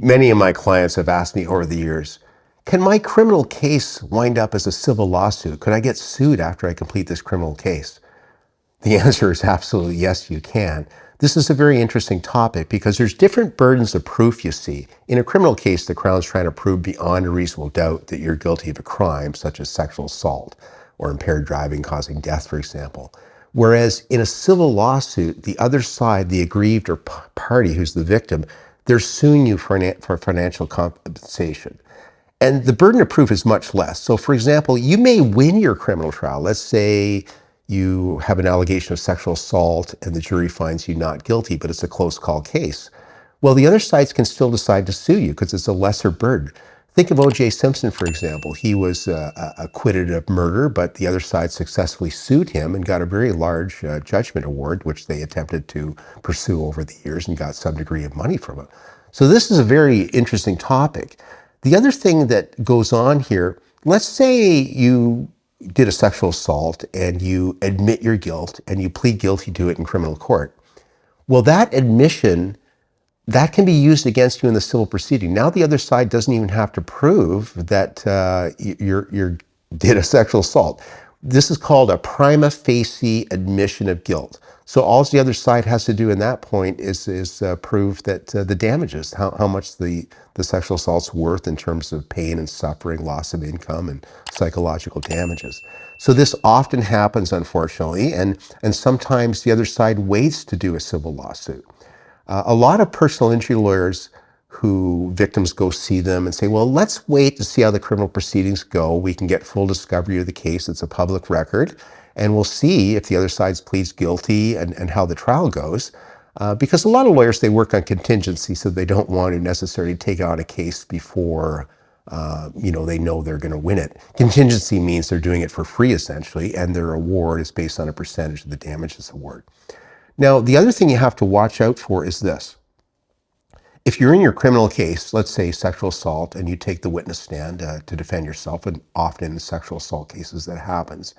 Many of my clients have asked me over the years, can my criminal case wind up as a civil lawsuit? Could I get sued after I complete this criminal case? The answer is absolutely yes, you can. This is a very interesting topic because there's different burdens of proof, you see. In a criminal case, the Crown's trying to prove beyond a reasonable doubt that you're guilty of a crime, such as sexual assault or impaired driving causing death, for example. Whereas in a civil lawsuit, the other side, the aggrieved or party who's the victim, they're suing you for financial compensation. And the burden of proof is much less. So for example, you may win your criminal trial. Let's say you have an allegation of sexual assault and the jury finds you not guilty, but it's a close call case. Well, the other sides can still decide to sue you because it's a lesser burden. Think of O.J. Simpson, for example. He was acquitted of murder, but the other side successfully sued him and got a very large judgment award, which they attempted to pursue over the years and got some degree of money from it. So this is a very interesting topic. The other thing that goes on here, let's say you did a sexual assault and you admit your guilt and you plead guilty to it in criminal court. Well, that admission, that can be used against you in the civil proceeding. Now the other side doesn't even have to prove that you did a sexual assault. This is called a prima facie admission of guilt. So all the other side has to do in that point is prove that the damages, how much the sexual assault's worth in terms of pain and suffering, loss of income, and psychological damages. So this often happens, unfortunately, and sometimes the other side waits to do a civil lawsuit. A lot of personal injury lawyers who victims go see them and say, well, let's wait to see how the criminal proceedings go. We can get full discovery of the case. It's a public record. And we'll see if the other side pleads guilty and how the trial goes. Because a lot of lawyers, they work on contingency, so they don't want to necessarily take on a case before they know they're going to win it. Contingency means they're doing it for free, essentially, and their award is based on a percentage of the damages award. Now, the other thing you have to watch out for is this. If you're in your criminal case, let's say sexual assault, and you take the witness stand to defend yourself, and often in sexual assault cases that happens,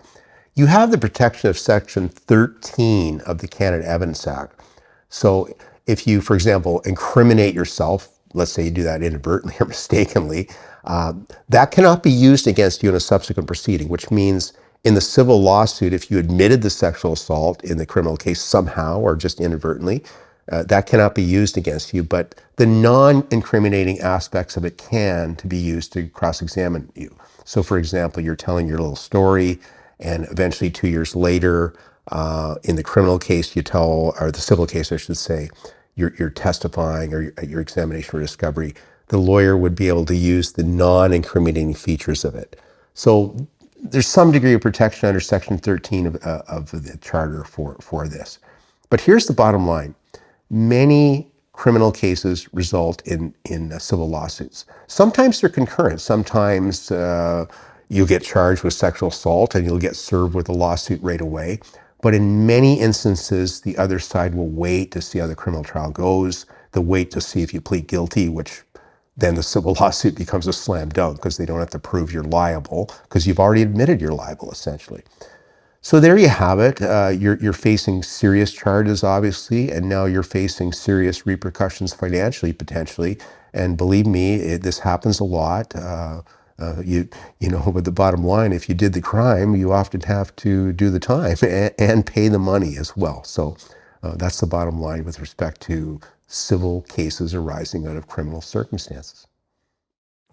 you have the protection of Section 13 of the Canada Evidence Act. So if you, for example, incriminate yourself, let's say you do that inadvertently or mistakenly, that cannot be used against you in a subsequent proceeding, which means in the civil lawsuit, if you admitted the sexual assault in the criminal case somehow or just inadvertently, that cannot be used against you, but the non-incriminating aspects of it can to be used to cross-examine you. So for example, you're telling your little story, and eventually 2 years later, in the criminal case you tell, or the civil case I should say, you're testifying or at your examination for discovery, the lawyer would be able to use the non-incriminating features of it. So there's some degree of protection under Section 13 of the Charter for this. But here's the bottom line. Many criminal cases result in civil lawsuits. Sometimes they're concurrent. Sometimes you'll get charged with sexual assault and you'll get served with a lawsuit right away. But in many instances, the other side will wait to see how the criminal trial goes. They'll wait to see if you plead guilty, which then the civil lawsuit becomes a slam dunk because they don't have to prove you're liable because you've already admitted you're liable, essentially. So there you have it. You're facing serious charges, obviously, and now you're facing serious repercussions financially, potentially. And believe me, this happens a lot. But the bottom line, if you did the crime, you often have to do the time and pay the money as well. So that's the bottom line with respect to civil cases arising out of criminal circumstances.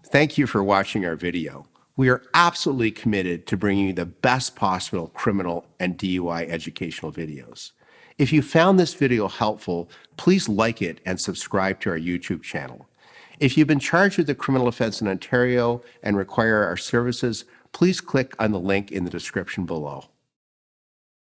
Thank you for watching our video. We are absolutely committed to bringing you the best possible criminal and DUI educational videos. If you found this video helpful, please like it and subscribe to our YouTube channel. If you've been charged with a criminal offense in Ontario and require our services, please click on the link in the description below.